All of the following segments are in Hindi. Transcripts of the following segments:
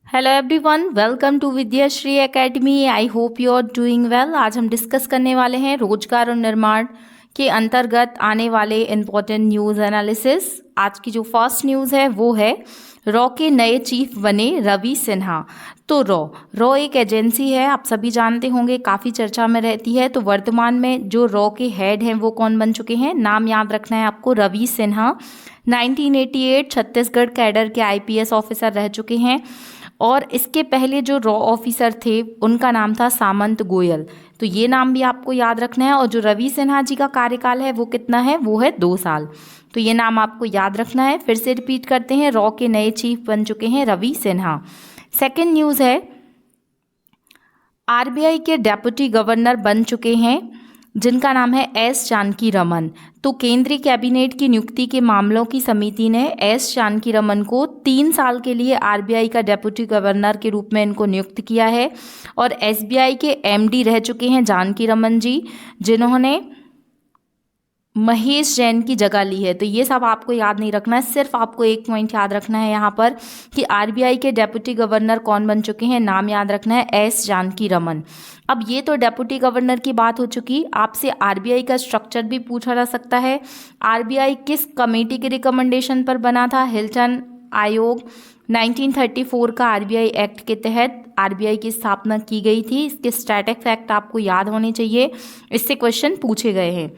Hello everyone, welcome to Vidyashree academy. I hope you are doing well. आज हम डिस्कस करने वाले हैं रोजगार और निर्माण के अंतर्गत आने वाले इम्पोर्टेंट न्यूज़ एनालिसिस। आज की जो फर्स्ट न्यूज़ है वो है रॉ के नए चीफ बने रवि सिन्हा। तो रॉ एक एजेंसी है, आप सभी जानते होंगे, काफ़ी चर्चा में रहती है। तो वर्तमान में जो रॉ के हेड हैं वो कौन बन चुके हैं, नाम याद रखना है आपको, रवि सिन्हा। 1988 छत्तीसगढ़ कैडर के आईपीएस ऑफिसर रह चुके हैं। और इसके पहले जो रॉ ऑफिसर थे उनका नाम था सामंत गोयल। तो ये नाम भी आपको याद रखना है। और जो रवि सिन्हा जी का कार्यकाल है वो कितना है, वो है 2 साल। तो ये नाम आपको याद रखना है। फिर से रिपीट करते हैं, रॉ के नए चीफ बन चुके हैं रवि सिन्हा। सेकेंड न्यूज़ है, आरबीआई के डेप्यूटी गवर्नर बन चुके हैं जिनका नाम है एस जानकी रमन। तो केंद्रीय कैबिनेट की नियुक्ति के मामलों की समिति ने एस जानकी रमन को 3 साल के लिए आरबीआई का डेप्यूटी गवर्नर के रूप में इनको नियुक्त किया है। और एसबीआई के एमडी रह चुके हैं जानकी रमन जी, जिन्होंने महेश जैन की जगह ली है। तो ये सब आपको याद नहीं रखना है, सिर्फ आपको एक पॉइंट याद रखना है यहाँ पर कि आरबीआई के डेप्यूटी गवर्नर कौन बन चुके हैं, नाम याद रखना है एस जानकी रमन। अब ये तो डेप्यूटी गवर्नर की बात हो चुकी। आपसे आरबीआई का स्ट्रक्चर भी पूछा जा सकता है। आरबीआई किस कमेटी के रिकमेंडेशन पर बना था, हिल्टन आयोग। 1934 का आरबीआई एक्ट के तहत आरबीआई की स्थापना की गई थी। इसके स्टैटिक फैक्ट आपको याद होने चाहिए, इससे क्वेश्चन पूछे गए हैं।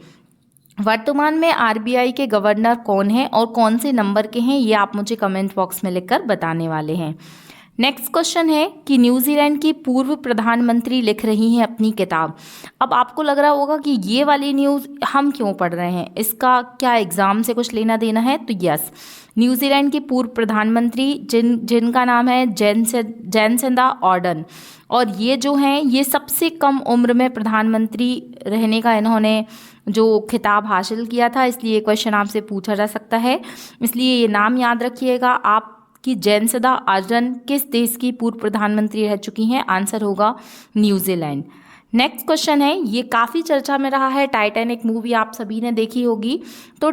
वर्तमान में आरबीआई के गवर्नर कौन है और कौन से नंबर के हैं, ये आप मुझे कमेंट बॉक्स में लिखकर बताने वाले हैं। नेक्स्ट क्वेश्चन है कि न्यूजीलैंड की पूर्व प्रधानमंत्री लिख रही हैं अपनी किताब। अब आपको लग रहा होगा कि ये वाली न्यूज़ हम क्यों पढ़ रहे हैं, इसका क्या एग्जाम से कुछ लेना देना है। तो यस, न्यूजीलैंड की पूर्व प्रधानमंत्री जिनका नाम है जैसिंडा आर्डर्न, और ये जो हैं ये सबसे कम उम्र में प्रधानमंत्री रहने का इन्होंने जो खिताब हासिल किया था, इसलिए ये क्वेश्चन आपसे पूछा जा सकता है। इसलिए ये नाम याद रखिएगा आप कि जैसिंडा आर्डर्न किस देश की पूर्व प्रधानमंत्री रह चुकी हैं। आंसर होगा न्यूजीलैंड। नेक्स्ट क्वेश्चन है, ये काफ़ी चर्चा में रहा है, टाइटैनिक मूवी आप सभी ने देखी होगी। तो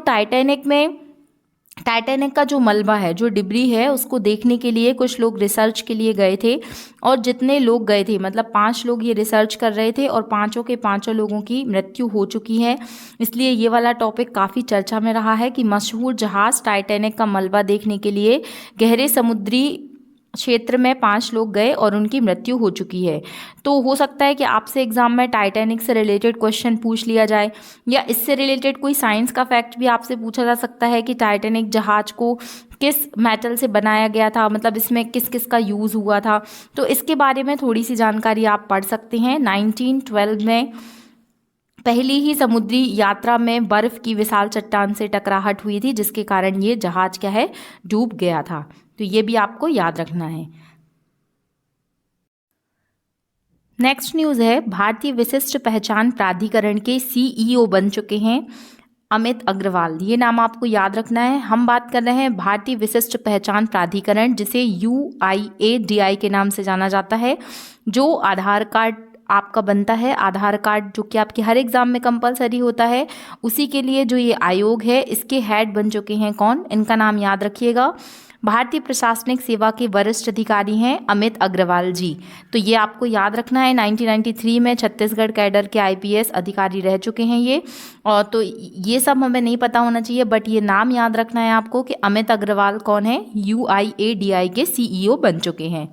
टाइटैनिक का जो मलबा है, जो डिब्री है, उसको देखने के लिए कुछ लोग रिसर्च के लिए गए थे। और जितने लोग गए थे, मतलब 5 लोग ये रिसर्च कर रहे थे और पांचों के पांचों लोगों की मृत्यु हो चुकी है। इसलिए ये वाला टॉपिक काफ़ी चर्चा में रहा है कि मशहूर जहाज़ टाइटैनिक का मलबा देखने के लिए गहरे समुद्री क्षेत्र में 5 लोग गए और उनकी मृत्यु हो चुकी है। तो हो सकता है कि आपसे एग्जाम में टाइटैनिक से रिलेटेड क्वेश्चन पूछ लिया जाए, या इससे रिलेटेड कोई साइंस का फैक्ट भी आपसे पूछा जा सकता है कि टाइटैनिक जहाज को किस मेटल से बनाया गया था, मतलब इसमें किस किस का यूज़ हुआ था। तो इसके बारे में थोड़ी सी जानकारी आप पढ़ सकते हैं। 1912 में पहली ही समुद्री यात्रा में बर्फ की विशाल चट्टान से टकराहट हुई थी, जिसके कारण ये जहाज क्या है, डूब गया था। तो ये भी आपको याद रखना है। नेक्स्ट न्यूज़ है, भारतीय विशिष्ट पहचान प्राधिकरण के सीईओ बन चुके हैं अमित अग्रवाल। ये नाम आपको याद रखना है। हम बात कर रहे हैं भारतीय विशिष्ट पहचान प्राधिकरण, जिसे UIADI के नाम से जाना जाता है, जो आधार कार्ड आपका बनता है। आधार कार्ड जो कि आपके हर एग्जाम में कंपलसरी होता है, उसी के लिए जो ये आयोग है, इसके हेड बन चुके हैं कौन, इनका नाम याद रखिएगा। भारतीय प्रशासनिक सेवा के वरिष्ठ अधिकारी हैं अमित अग्रवाल जी। तो ये आपको याद रखना है। 1993 में छत्तीसगढ़ कैडर के आईपीएस अधिकारी रह चुके हैं ये। और तो ये सब हमें नहीं पता होना चाहिए, बट ये नाम याद रखना है आपको कि अमित अग्रवाल कौन है, UIADI के सीईओ बन चुके हैं।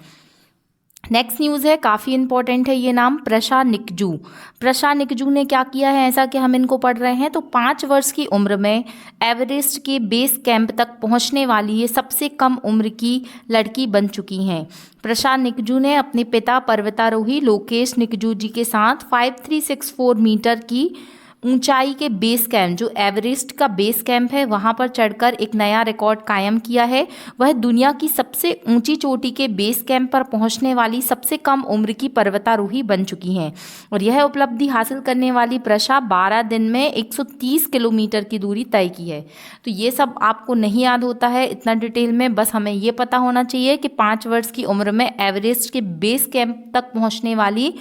नेक्स्ट न्यूज़ है, काफ़ी इंपॉर्टेंट है ये नाम, प्रशा निकजू। प्रशा निकजू ने क्या किया है ऐसा कि हम इनको पढ़ रहे हैं। तो 5 वर्ष की उम्र में एवरेस्ट के बेस कैंप तक पहुंचने वाली ये सबसे कम उम्र की लड़की बन चुकी हैं। प्रशा निकजू ने अपने पिता पर्वतारोही लोकेश निकजू जी के साथ 5364 मीटर की ऊंचाई के बेस कैंप, जो एवरेस्ट का बेस कैंप है, वहां पर चढ़कर एक नया रिकॉर्ड कायम किया है। वह दुनिया की सबसे ऊंची चोटी के बेस कैंप पर पहुंचने वाली सबसे कम उम्र की पर्वतारोही बन चुकी हैं। और यह उपलब्धि हासिल करने वाली प्रशा 12 दिन में 130 किलोमीटर की दूरी तय की है। तो ये सब आपको नहीं याद होता है इतना डिटेल में, बस हमें ये पता होना चाहिए कि 5 वर्ष की उम्र में एवरेस्ट के बेस कैंप तक पहुँचने वाली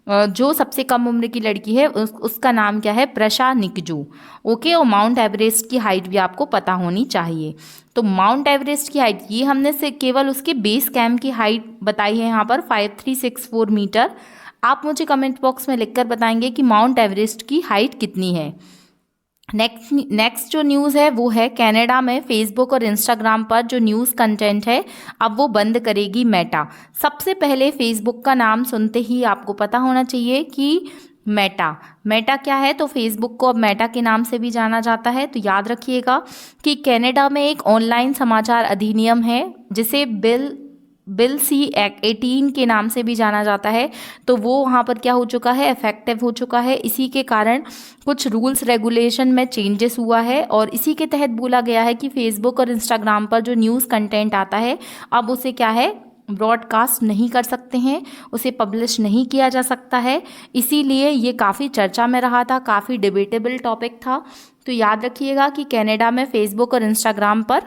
जो सबसे कम उम्र की लड़की है उसका नाम क्या है? प्रशा निकजू। ओके, और माउंट एवरेस्ट की हाइट भी आपको पता होनी चाहिए। तो माउंट एवरेस्ट की हाइट, ये हमने से केवल उसके बेस कैंप की हाइट बताई है यहाँ पर 5364 मीटर। आप मुझे कमेंट बॉक्स में लिखकर बताएंगे कि माउंट एवरेस्ट की हाइट कितनी है। नेक्स्ट जो न्यूज़ है वो है कनाडा में फेसबुक और इंस्टाग्राम पर जो न्यूज़ कंटेंट है अब वो बंद करेगी मेटा। सबसे पहले फेसबुक का नाम सुनते ही आपको पता होना चाहिए कि मेटा क्या है। तो फेसबुक को अब मेटा के नाम से भी जाना जाता है। तो याद रखिएगा कि कनाडा में एक ऑनलाइन समाचार अधिनियम है जिसे बिल C-18 के नाम से भी जाना जाता है। तो वो वहाँ पर क्या हो चुका है? इफेक्टिव हो चुका है। इसी के कारण कुछ रूल्स रेगुलेशन में चेंजेस हुआ है और इसी के तहत बोला गया है कि फेसबुक और इंस्टाग्राम पर जो न्यूज़ कंटेंट आता है अब उसे क्या है? ब्रॉडकास्ट नहीं कर सकते हैं, उसे पब्लिश नहीं किया जा सकता है। इसीलिए ये काफ़ी चर्चा में रहा था, काफ़ी डिबेटेबल टॉपिक था। तो याद रखिएगा कि कनाडा में फेसबुक और इंस्टाग्राम पर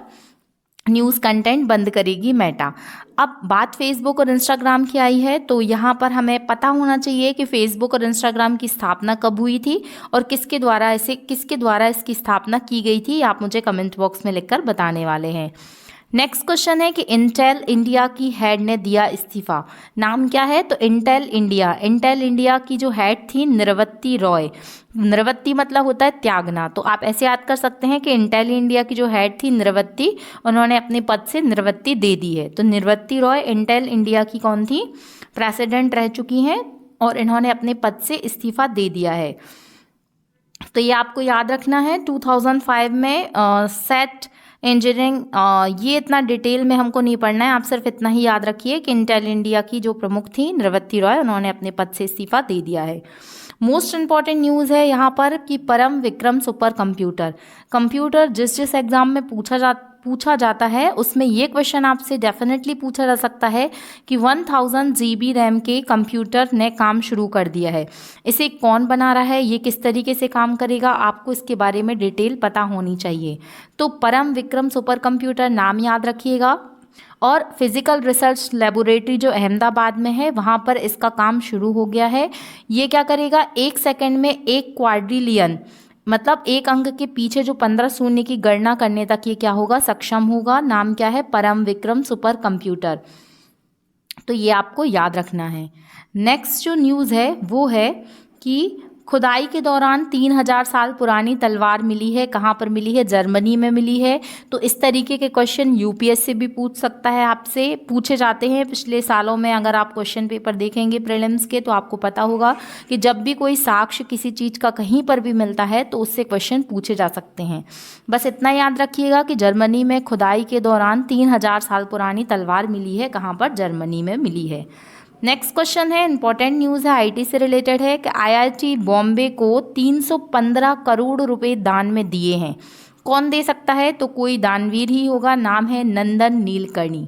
न्यूज़ कंटेंट बंद करेगी मेटा। अब बात फेसबुक और इंस्टाग्राम की आई है तो यहाँ पर हमें पता होना चाहिए कि फेसबुक और इंस्टाग्राम की स्थापना कब हुई थी और किसके द्वारा इसकी स्थापना की गई थी, आप मुझे कमेंट बॉक्स में लिखकर बताने वाले हैं। नेक्स्ट क्वेश्चन है कि इंटेल इंडिया की हेड ने दिया इस्तीफा। नाम क्या है? तो इंटेल इंडिया की जो हेड थी निरवत्ती रॉय। निरवत्ती मतलब होता है त्यागना। तो आप ऐसे याद कर सकते हैं कि इंटेल इंडिया की जो हेड थी निरवत्ती, उन्होंने अपने पद से निवृत्ति दे दी है। तो निरवत्ती रॉय इंटेल इंडिया की कौन थी? प्रेसिडेंट रह चुकी हैं और इन्होंने अपने पद से इस्तीफा दे दिया है। तो ये आपको याद रखना है। 2005 में सेट इंजीनियरिंग, ये इतना डिटेल में हमको नहीं पढ़ना है, आप सिर्फ इतना ही याद रखिए कि इंटेल इंडिया की जो प्रमुख थी निवृत्ति रॉय, उन्होंने अपने पद से इस्तीफा दे दिया है। मोस्ट इंपॉर्टेंट न्यूज़ है यहाँ पर कि परम विक्रम सुपर कंप्यूटर जिस एग्जाम में पूछा जाता है उसमें ये क्वेश्चन आपसे डेफिनेटली पूछा जा सकता है कि 1000 GB रैम के कंप्यूटर ने काम शुरू कर दिया है। इसे कौन बना रहा है, ये किस तरीके से काम करेगा, आपको इसके बारे में डिटेल पता होनी चाहिए। तो परम विक्रम सुपर कंप्यूटर नाम याद रखिएगा और फिजिकल रिसर्च लेबोरेटरी जो अहमदाबाद में है वहाँ पर इसका काम शुरू हो गया है। ये क्या करेगा? 1 सेकेंड में 1 क्वाड्रिलियन मतलब एक अंक के पीछे जो 15 शून्य की गणना करने तक ये क्या होगा? सक्षम होगा। नाम क्या है? परम विक्रम सुपर कंप्यूटर। तो ये आपको याद रखना है। नेक्स्ट जो न्यूज़ है वो है कि खुदाई के दौरान 3000 साल पुरानी तलवार मिली है। कहाँ पर मिली है? जर्मनी में मिली है। तो इस तरीके के क्वेश्चन यूपीएससी भी पूछ सकता है, आपसे पूछे जाते हैं पिछले सालों में। अगर आप क्वेश्चन पेपर देखेंगे प्रीलिम्स के तो आपको पता होगा कि जब भी कोई साक्ष्य किसी चीज़ का कहीं पर भी मिलता है तो उससे क्वेश्चन पूछे जा सकते हैं। बस इतना याद रखिएगा कि जर्मनी में खुदाई के दौरान 3000 साल पुरानी तलवार मिली है। कहाँ पर? जर्मनी में मिली है। नेक्स्ट क्वेश्चन है, इंपॉर्टेंट न्यूज़ है, आईटी से रिलेटेड है कि आईआईटी बॉम्बे को 315 करोड़ रुपए दान में दिए हैं। कौन दे सकता है? तो कोई दानवीर ही होगा। नाम है नंदन नीलकर्णी।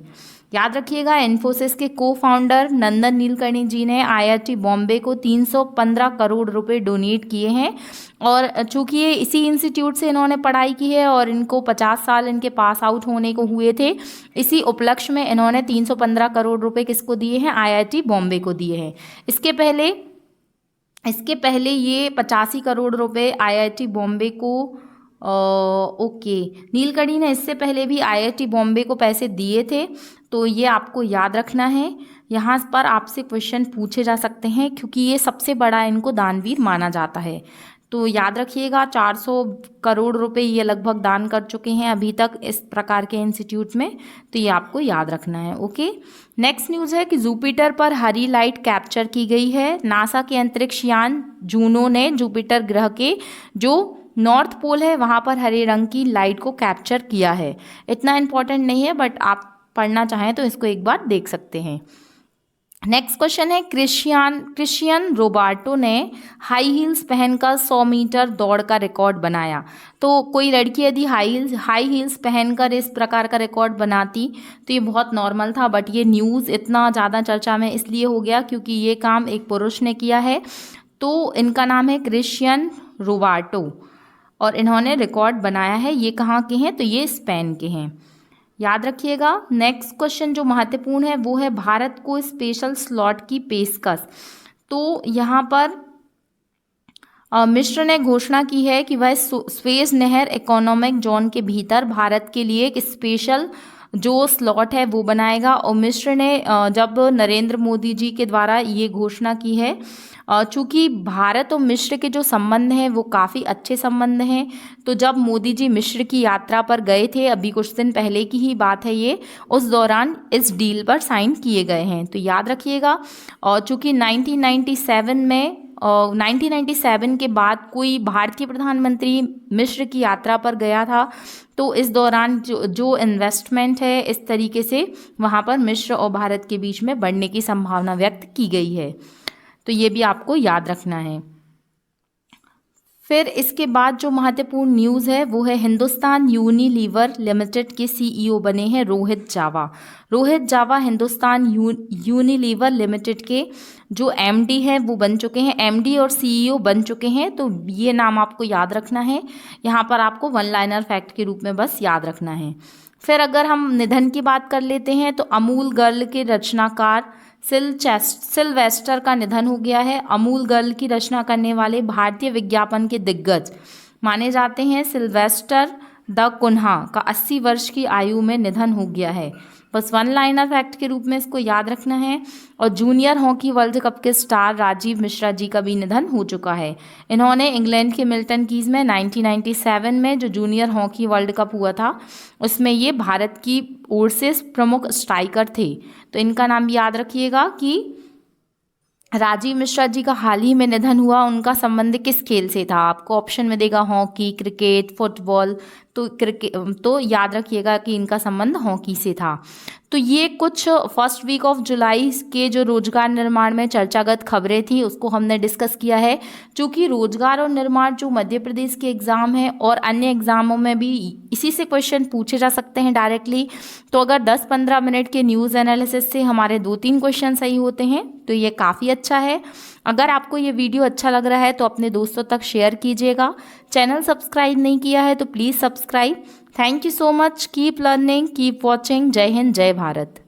याद रखिएगा, इन्फोसिस के को फाउंडर नंदन नीलकर्णी जी ने आईआईटी बॉम्बे को 315 करोड़ रुपए डोनेट किए हैं। और चूंकि ये इसी इंस्टीट्यूट से इन्होंने पढ़ाई की है और इनको 50 साल इनके पास आउट होने को हुए थे, इसी उपलक्ष्य में इन्होंने 315 करोड़ रुपए किसको दिए हैं? आईआईटी बॉम्बे को दिए हैं। इसके पहले ये 85 करोड़ रुपए आईआईटी बॉम्बे को ओके, नीलकर्णी ने इससे पहले भी आईआईटी बॉम्बे को पैसे दिए थे। तो ये आपको याद रखना है। यहाँ पर आपसे क्वेश्चन पूछे जा सकते हैं क्योंकि ये सबसे बड़ा इनको दानवीर माना जाता है। तो याद रखिएगा 400 करोड़ रुपए ये लगभग दान कर चुके हैं अभी तक इस प्रकार के इंस्टीट्यूट में। तो ये आपको याद रखना है। ओके, नेक्स्ट न्यूज़ है कि जुपिटर पर हरी लाइट कैप्चर की गई है। नासा के अंतरिक्ष यान जूनो ने जुपिटर ग्रह के जो नॉर्थ पोल है वहाँ पर हरे रंग की लाइट को कैप्चर किया है। इतना इम्पोर्टेंट नहीं है बट आप पढ़ना चाहें तो इसको एक बार देख सकते हैं। नेक्स्ट क्वेश्चन है, क्रिश्चियन रोबार्टो ने हाई हील्स पहनकर 100 मीटर दौड़ का रिकॉर्ड बनाया। तो कोई लड़की यदि हाई हील्स पहनकर इस प्रकार का रिकॉर्ड बनाती तो ये बहुत नॉर्मल था, बट ये न्यूज़ इतना ज़्यादा चर्चा में इसलिए हो गया क्योंकि ये काम एक पुरुष ने किया है। तो इनका नाम है क्रिश्चियन रोबार्टो और इन्होंने रिकॉर्ड बनाया है। ये कहाँ के हैं? तो ये स्पेन के हैं। याद रखिएगा। नेक्स्ट क्वेश्चन जो महत्वपूर्ण है वो है भारत को स्पेशल स्लॉट की पेशकश। तो यहाँ पर मिस्र ने घोषणा की है कि वह स्वेज नहर इकोनॉमिक जोन के भीतर भारत के लिए एक स्पेशल जो स्लॉट है वो बनाएगा। और मिस्र ने जब नरेंद्र मोदी जी के द्वारा ये घोषणा की है, चूँकि भारत और मिस्र के जो संबंध हैं वो काफ़ी अच्छे संबंध हैं, तो जब मोदी जी मिस्र की यात्रा पर गए थे, अभी कुछ दिन पहले की ही बात है ये, उस दौरान इस डील पर साइन किए गए हैं, तो याद रखिएगा। और चूँकि 1997 के बाद कोई भारतीय प्रधानमंत्री मिस्र की यात्रा पर गया था, तो इस दौरान जो इन्वेस्टमेंट है इस तरीके से वहाँ पर मिस्र और भारत के बीच में बढ़ने की संभावना व्यक्त की गई है, तो ये भी आपको याद रखना है। फिर इसके बाद जो महत्वपूर्ण न्यूज़ है वो है हिंदुस्तान यूनिलीवर लिमिटेड के सीईओ बने हैं रोहित जावा। रोहित जावा हिंदुस्तान यूनिलीवर लिमिटेड के जो एमडी है वो बन चुके हैं, एमडी और सीईओ बन चुके हैं, तो ये नाम आपको याद रखना है। यहाँ पर आपको वन लाइनर फैक्ट के रूप में बस याद रखना है। फिर अगर हम निधन की बात कर लेते हैं तो अमूल गर्ल के रचनाकार सिल्वेस्टर का निधन हो गया है। अमूल गर्ल की रचना करने वाले भारतीय विज्ञापन के दिग्गज माने जाते हैं सिल्वेस्टर द कुन्हा का 80 वर्ष की आयु में निधन हो गया है। बस वन लाइनर फैक्ट के रूप में इसको याद रखना है। और जूनियर हॉकी वर्ल्ड कप के स्टार राजीव मिश्रा जी का भी निधन हो चुका है। इन्होंने इंग्लैंड के मिल्टन कीज में 1997 में जो जूनियर हॉकी वर्ल्ड कप हुआ था उसमें ये भारत की ओर से प्रमुख स्ट्राइकर थे, तो इनका नाम याद रखिएगा कि राजीव मिश्रा जी का हाल ही में निधन हुआ। उनका संबंध किस खेल से था? आपको ऑप्शन में देगा हॉकी, क्रिकेट, फुटबॉल, तो याद रखिएगा कि इनका संबंध हॉकी से था। तो ये कुछ फर्स्ट वीक ऑफ जुलाई के जो रोजगार निर्माण में चर्चागत खबरें थी उसको हमने डिस्कस किया है। चूँकि रोजगार और निर्माण जो मध्य प्रदेश के एग्ज़ाम हैं और अन्य एग्ज़ामों में भी इसी से क्वेश्चन पूछे जा सकते हैं डायरेक्टली, तो अगर 10-15 मिनट के न्यूज़ एनालिसिस से हमारे 2-3 क्वेश्चन सही होते हैं तो ये काफ़ी अच्छा है। अगर आपको ये वीडियो अच्छा लग रहा है तो अपने दोस्तों तक शेयर कीजिएगा। चैनल सब्सक्राइब नहीं किया है तो please subscribe. Thank you so much. Keep learning, keep watching. जय हिंद, जय भारत।